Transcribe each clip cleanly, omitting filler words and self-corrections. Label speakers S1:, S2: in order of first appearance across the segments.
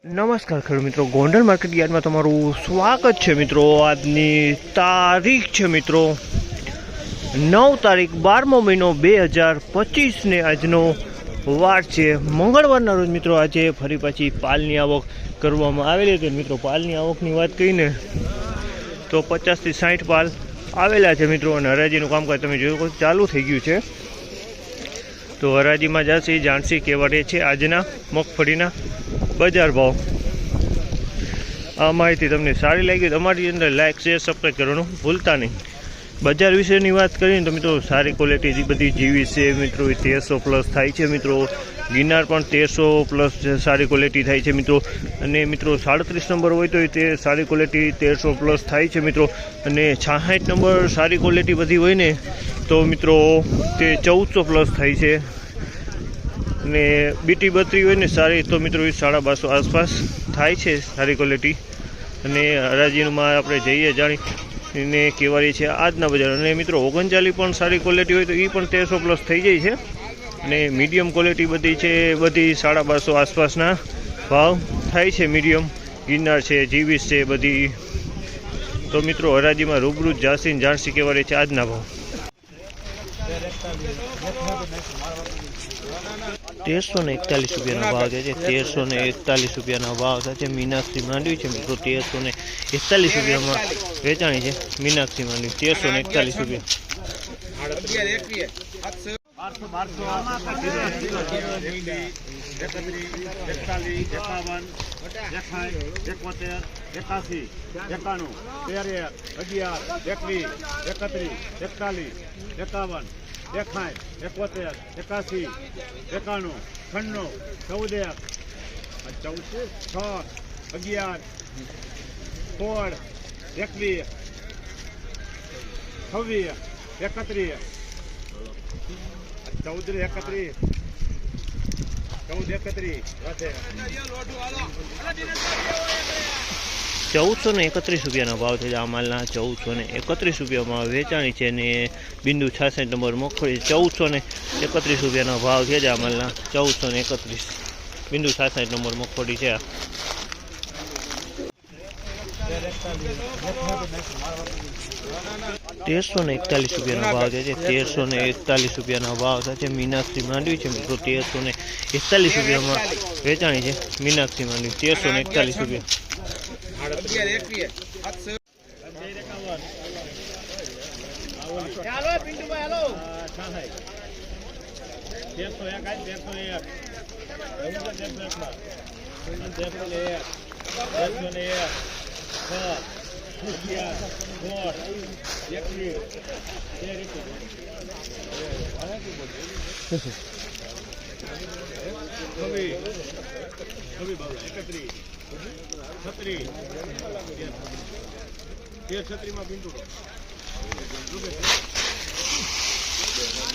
S1: નમસ્કાર ખેડૂત મિત્રો, ગોંડલ માર્કેટ યાર્ડમાં તમારું સ્વાગત છે મિત્રો। આજની તારીખ છે મિત્રો 9 તારીખ 12મો મહિનો 2025 ને આજનો વાર છે મંગળવારના રોજ મિત્રો। આજે ફરી પાછી પાલની આવક કરવામાં આવેલી હતી મિત્રો। પાલની આવકની વાત કરીને તો 50 થી 60 પાલ આવેલા છે મિત્રો અને હરાજીનું કામકાજ તમે જોયું ચાલુ થઈ ગયું છે। તો હરાજીમાં જશે જાણસી કેવા રહે છે આજના મગફળીના બજાર ભાવ। આ માહિતી તમને સારી લાગી તો અમારી અંદર લાઇક શેર સબસ્ક્રાઈબ કરવાનું ભૂલતા નહીં। બજાર વિશેની વાત કરીએ તો મિત્રો સારી ક્વોલિટી બધી જીવી છે મિત્રો। 1300 પ્લસ થાય છે મિત્રો। ગિરનાર પણ 1300 પ્લસ સારી ક્વોલિટી થાય છે મિત્રો। અને મિત્રો 37 નંબર હોય તો તે સારી ક્વોલિટી 1300 પ્લસ થાય છે મિત્રો। અને 66 નંબર સારી ક્વોલિટી બધી હોય ને તો મિત્રો તે 1400 પ્લસ થાય છે। અને બીટી 32 હોય ને સારી તો મિત્રો 1250 આસપાસ થાય છે સારી ક્વોલિટી। અને હરાજીમાં આપણે જઈએ જાણીને કેવારી છે આજના બજાર। અને મિત્રો 39 પણ સારી ક્વોલિટી હોય તો એ પણ 1300 પ્લસ થઈ જાય છે। અને મીડિયમ ક્વોલિટી બધી છે બધી 1250 આસપાસના ભાવ થાય છે મીડિયમ। ગિરનાર છે જીવીસ છે બધી। તો મિત્રો હરાજીમાં રૂબરૂ જાસીને જાણસી કેવારી છે આજના ભાવ। 1341 રૂપિયાનો ભાવ છે। 1341 રૂપિયાનો ભાવ છે। મીનાક્ષી માંડવી છે મિત્રો 1341 રૂપિયામાં વેચાણી છે। મીનાક્ષી માંડવી 1341 રૂપિયા। 1431 રૂપિયાનો ભાવ છે। આ માલના 1431 રૂપિયામાં વેચાણી છે। અને બિંદુ 66 નંબર મગફળી 1431 રૂપિયાનો ભાવ છે। આ માલના 1431 બિંદુ 66 નંબર મગફળી છે। 1341 રૂપિયાનો ભાવ છે। 1341 રૂપિયાનો ભાવ છે। મીનાક્ષી માંડવી છે મિત્રો 1341 રૂપિયામાં વેચાણી છે। મીનાક્ષી માંડવી 1341 રૂપિયા।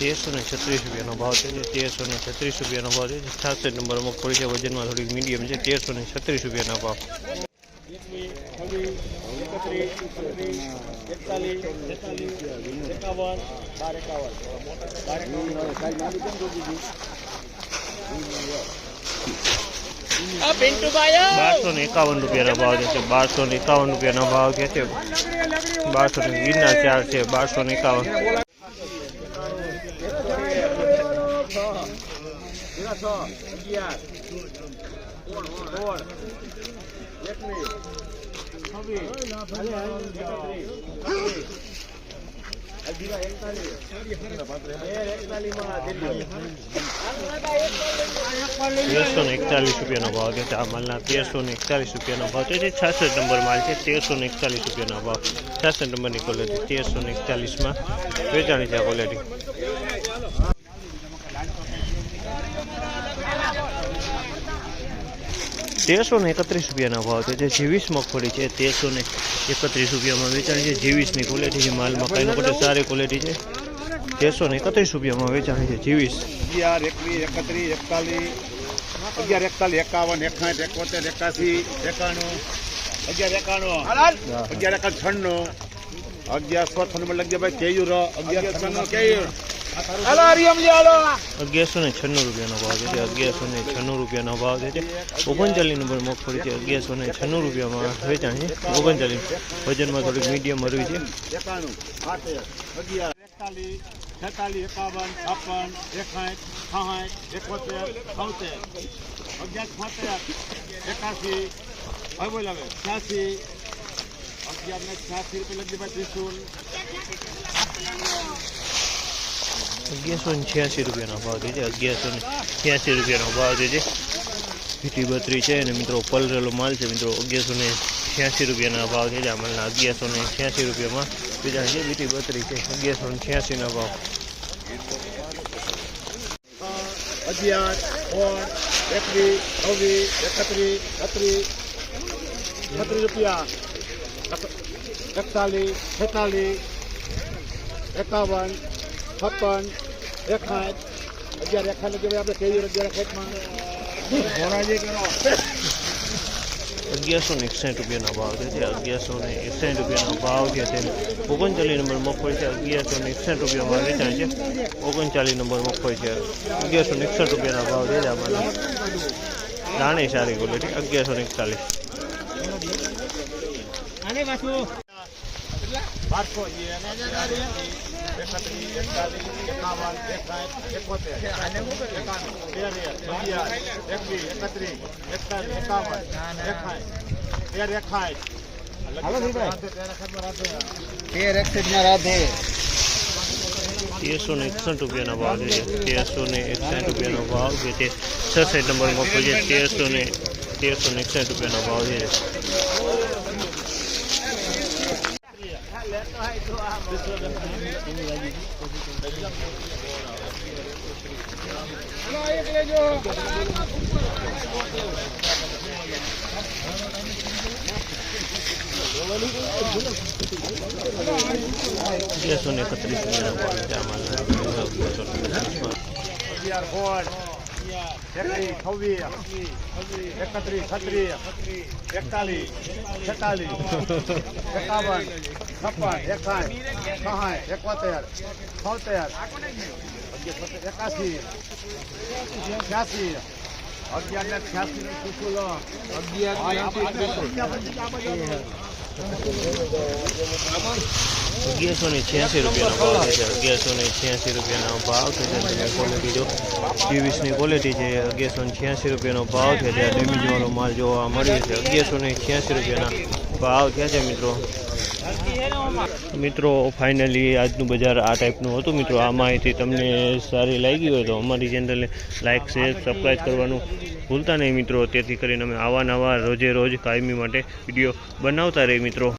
S1: 1336 રૂપિયાનો ભાવ છે। 1336 રૂપિયાનો ભાવ છે। 66 નંબર મગફળી છે। વજનમાં થોડીક મીડિયમ છે। 1336 રૂપિયાનો ભાવ। 1251 રૂપિયાનો ભાવ છે। 1251 રૂપિયાનો ભાવ છે। 1200 ગિરનાર 4 છે। 1251 રૂપિયાનો ભાવ છે। આ માલના 1341 રૂપિયાનો ભાવ છે। 66 નંબર માલ છે। 1341 રૂપિયાનો ભાવ। 66 નંબરની ક્વોલિટી 1341માં વેચાણી છે આ ક્વોલિટી। 1331 રૂપિયાનો ભાવ છે। જે જીવીસ મગફળી છે 1331 રૂપિયામાં વેચાણી છે। જીવીસની ક્વોલિટી છે। માલ મકાઈનો કટે સારી ક્વોલિટી છે। 1331 રૂપિયામાં વેચાણી છે જીવીસ।
S2: 11 21 41 41 41 51 61 91 91 11 91 11 96 11 નંબર લગી ભાઈ કેયુર 11 96 કેયુર હાલો હરિયમજી હાલો
S1: 1196 રૂપિયાનો ભાવ છે 1196 રૂપિયાનો ભાવ છે 39 નંબર મગફળી છે 1196 રૂપિયામાં વેચાણ છે 39 વજનમાં થોડીક મીડિયમ હરવી છે
S2: 91 11 41 46 51 56 58 61 68 70 11 76 81 હવે બોલ હવે 86 11 ને 86 રૂપિયા લગી ભાઈ ત્રિશુલ
S1: 1186 રૂપિયાનો ભાવ છે 1186 રૂપિયાનો ભાવ છે વીટી 32 છે અને મિત્રો પલરેલો માલ છે મિત્રો 1186 રૂપિયાના ભાવ છે આ માલના 1186 રૂપિયામાં વેચાણ છે વીટી 32 છે 1186 ના ભાવ
S2: 11 31 રૂપિયા 41 46 51 56 61 11 લગી આપણે કેવી 11 ખેતમાં
S1: 1161 રૂપિયાનો ભાવ છે 1161 રૂપિયાનો ભાવ છે તે 39 નંબર મગફળી છે 1161 રૂપિયામાં વેચાણ છે 39 નંબર મગફળી છે 1161 રૂપિયાના ભાવ છે આમાં દાણે સારી ક્વોલિટી 1141 1361 રૂપિયાના ભાવ છે 1361 રૂપિયાનો ભાવ છે તે 66 નંબર મગફળી છે 1361 રૂપિયાનો ભાવ છે ₹231 રૂપિયાનો ભાવ છે આમાં 1186 રૂપિયાનો ભાવ છે 1186 રૂપિયાનો ભાવ છે ક્વોલિટી જો 20ની ક્વોલિટી છે 1186 રૂપિયાનો ભાવ છે ત્યાં ડેમેજવાળો માલ જોવા મળ્યો છે 1186 રૂપિયાના ભાવ થયા છે મિત્રો ફાઇનલી આજનું બજાર આ ટાઈપનું હતું મિત્રો આ માહિતી તમને સારી લાગી હોય તો અમારી ચેનલને લાઇક શેર સબસ્ક્રાઈબ કરવાનું ભૂલતા નહીં મિત્રો તેથી કરીને અમે આવા નવા રોજે રોજ કાયમી માટે વિડીયો બનાવતા રહીએ મિત્રો